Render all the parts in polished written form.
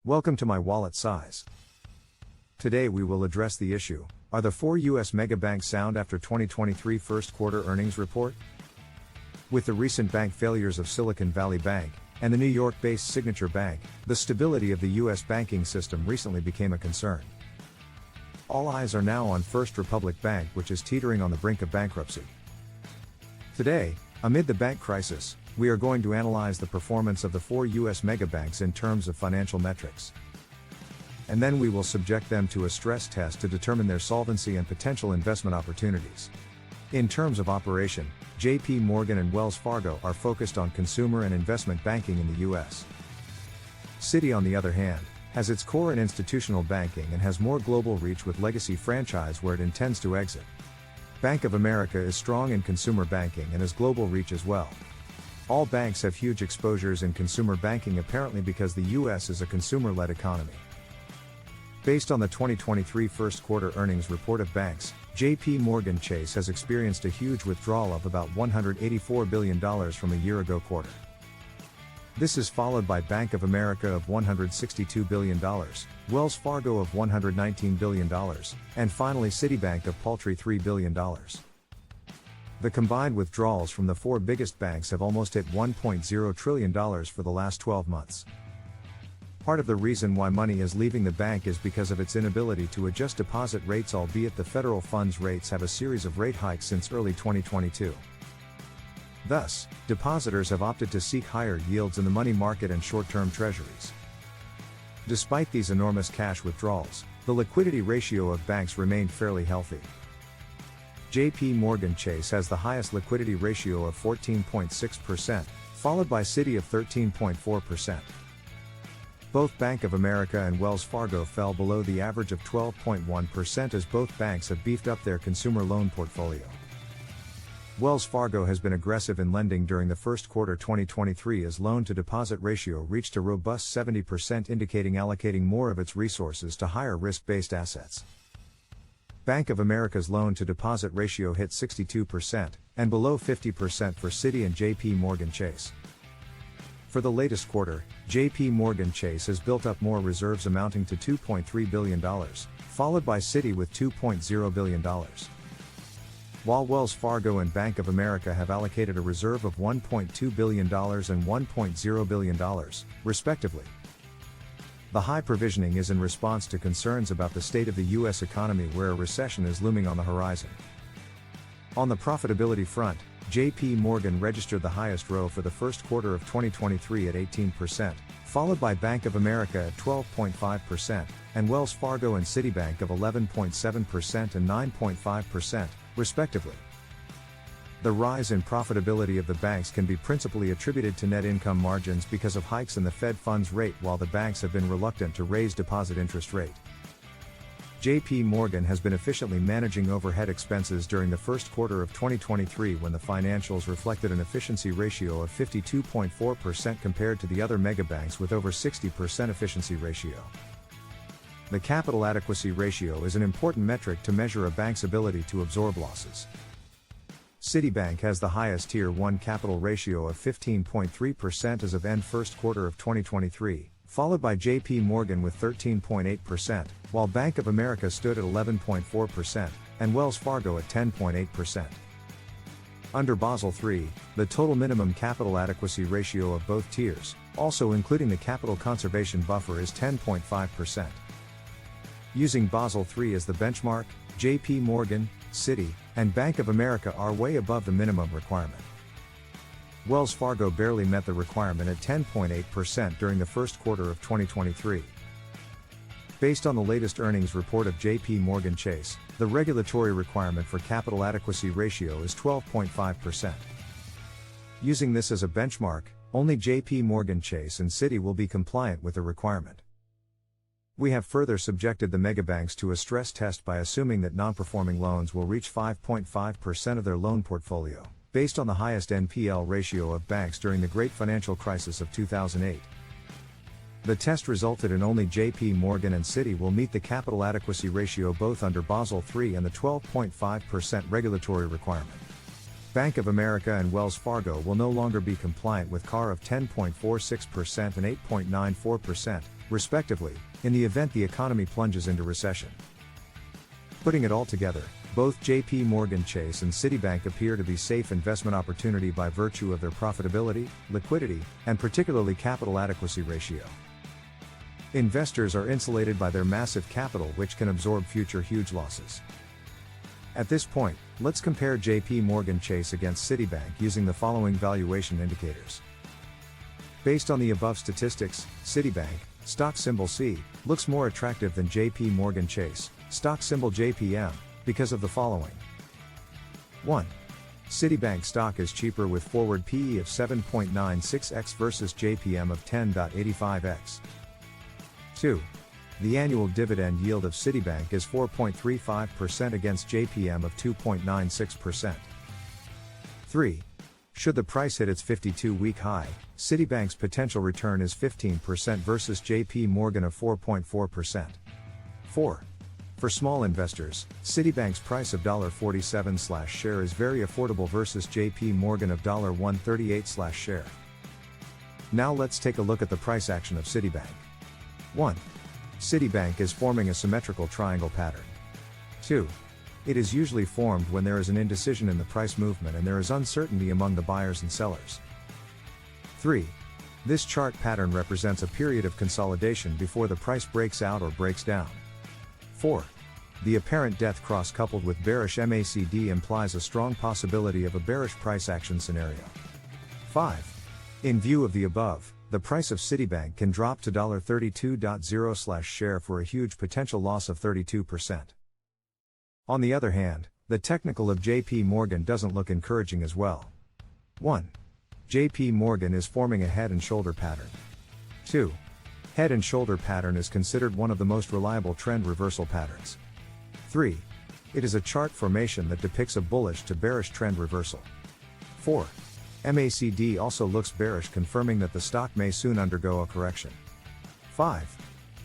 Welcome to my wallet size. Today we will address the issue, are the 4 U.S. mega banks sound after 2023 first quarter earnings report? With the recent bank failures of Silicon Valley Bank, and the New York-based Signature Bank, the stability of the U.S. banking system recently became a concern. All eyes are now on First Republic Bank, which is teetering on the brink of bankruptcy. Today, amid the bank crisis, we are going to analyze the performance of the 4 U.S. megabanks in terms of financial metrics. And then we will subject them to a stress test to determine their solvency and potential investment opportunities. In terms of operation, JPMorgan and Wells Fargo are focused on consumer and investment banking in the U.S. Citi, on the other hand, has its core in institutional banking and has more global reach with legacy franchise where it intends to exit. Bank of America is strong in consumer banking and has global reach as well. All banks have huge exposures in consumer banking apparently because the U.S. is a consumer-led economy. Based on the 2023 first quarter earnings report of banks, JPMorgan Chase has experienced a huge withdrawal of about $184 billion from a year ago quarter. This is followed by Bank of America of $162 billion, Wells Fargo of $119 billion, and finally Citibank of paltry $3 billion. The combined withdrawals from the 4 biggest banks have almost hit $1.0 trillion for the last 12 months. Part of the reason why money is leaving the bank is because of its inability to adjust deposit rates, albeit the federal funds rates have a series of rate hikes since early 2022. Thus, depositors have opted to seek higher yields in the money market and short-term treasuries. Despite these enormous cash withdrawals, the liquidity ratio of banks remained fairly healthy. JPMorgan Chase has the highest liquidity ratio of 14.6%, followed by Citi of 13.4%. Both Bank of America and Wells Fargo fell below the average of 12.1% as both banks have beefed up their consumer loan portfolio. Wells Fargo has been aggressive in lending during the first quarter 2023 as loan-to-deposit ratio reached a robust 70%, indicating allocating more of its resources to higher risk-based assets. Bank of America's loan-to-deposit ratio hit 62%, and below 50% for Citi and JPMorgan Chase. For the latest quarter, JPMorgan Chase has built up more reserves amounting to $2.3 billion, followed by Citi with $2.0 billion. While Wells Fargo and Bank of America have allocated a reserve of $1.2 billion and $1.0 billion, respectively. The high provisioning is in response to concerns about the state of the U.S. economy where a recession is looming on the horizon. On the profitability front, JPMorgan registered the highest ROE for the first quarter of 2023 at 18%, followed by Bank of America at 12.5%, and Wells Fargo and Citibank of 11.7% and 9.5%, respectively. The rise in profitability of the banks can be principally attributed to net income margins because of hikes in the Fed funds rate, while the banks have been reluctant to raise deposit interest rate. JPMorgan has been efficiently managing overhead expenses during the first quarter of 2023 when the financials reflected an efficiency ratio of 52.4% compared to the other megabanks with over 60% efficiency ratio. The capital adequacy ratio is an important metric to measure a bank's ability to absorb losses. Citibank has the highest Tier 1 capital ratio of 15.3% as of end first quarter of 2023, followed by JPMorgan with 13.8%, while Bank of America stood at 11.4%, and Wells Fargo at 10.8%. Under Basel III, the total minimum capital adequacy ratio of both tiers, also including the capital conservation buffer, is 10.5%. Using Basel III as the benchmark, JPMorgan, Citi, and Bank of America are way above the minimum requirement. Wells Fargo barely met the requirement at 10.8% during the first quarter of 2023. Based on the latest earnings report of JPMorgan Chase, the regulatory requirement for capital adequacy ratio is 12.5%. Using this as a benchmark, only JPMorgan Chase and Citi will be compliant with the requirement. We have further subjected the megabanks to a stress test by assuming that non-performing loans will reach 5.5% of their loan portfolio, based on the highest NPL ratio of banks during the Great Financial Crisis of 2008. The test resulted in only JPMorgan and Citi will meet the capital adequacy ratio both under Basel III and the 12.5% regulatory requirement. Bank of America and Wells Fargo will no longer be compliant with CAR of 10.46% and 8.94%, respectively, in the event the economy plunges into recession. Putting it all together, both JPMorgan Chase and Citibank appear to be safe investment opportunity by virtue of their profitability, liquidity, and particularly capital adequacy ratio. Investors are insulated by their massive capital, which can absorb future huge losses. At this point, let's compare JPMorgan Chase against Citibank using the following valuation indicators. Based on the above statistics, Citibank, stock symbol C, looks more attractive than JPMorgan Chase, stock symbol JPM, because of the following. 1. Citibank stock is cheaper with forward PE of 7.96x versus JPM of 10.85x. 2. The annual dividend yield of Citibank is 4.35% against JPM of 2.96%. 3. Should the price hit its 52-week high, Citibank's potential return is 15% versus JPMorgan of 4.4%. 4. For small investors, Citibank's price of $1.47/share is very affordable versus JPMorgan of $1.38/share. Now let's take a look at the price action of Citibank. 1. Citibank is forming a symmetrical triangle pattern. 2. It is usually formed when there is an indecision in the price movement and there is uncertainty among the buyers and sellers. 3. This chart pattern represents a period of consolidation before the price breaks out or breaks down. 4. The apparent death cross coupled with bearish MACD implies a strong possibility of a bearish price action scenario. 5. In view of the above, the price of Citibank can drop to $32.0/share for a huge potential loss of 32%. On the other hand, the technical of JPMorgan doesn't look encouraging as well. 1. JPMorgan is forming a head and shoulder pattern. 2. Head and shoulder pattern is considered one of the most reliable trend reversal patterns. 3. It is a chart formation that depicts a bullish to bearish trend reversal. 4. MACD also looks bearish, confirming that the stock may soon undergo a correction. 5.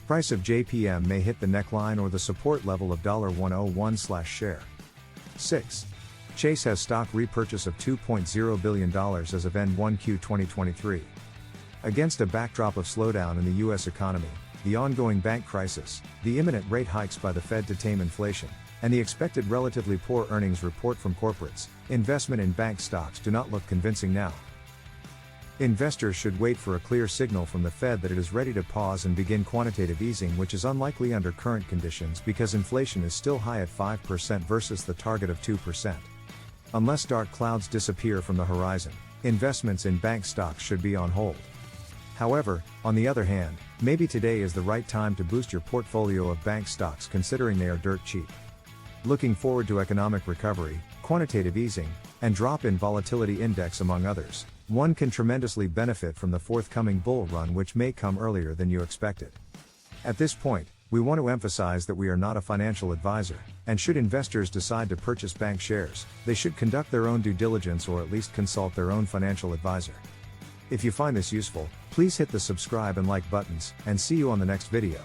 Price of JPM may hit the neckline or the support level of $1.01/share. 6. Chase has stock repurchase of $2.0 billion as of end 1Q 2023. Against a backdrop of slowdown in the U.S. economy, the ongoing bank crisis, the imminent rate hikes by the Fed to tame inflation, and the expected relatively poor earnings report from corporates, investment in bank stocks do not look convincing now. Investors should wait for a clear signal from the Fed that it is ready to pause and begin quantitative easing, which is unlikely under current conditions because inflation is still high at 5% versus the target of 2%. Unless dark clouds disappear from the horizon, investments in bank stocks should be on hold. However, on the other hand, maybe today is the right time to boost your portfolio of bank stocks considering they are dirt cheap. Looking forward to economic recovery, quantitative easing, and drop in volatility index among others, one can tremendously benefit from the forthcoming bull run, which may come earlier than you expected. At this point, we want to emphasize that we are not a financial advisor, and should investors decide to purchase bank shares, they should conduct their own due diligence or at least consult their own financial advisor. If you find this useful, please hit the subscribe and like buttons, and see you on the next video.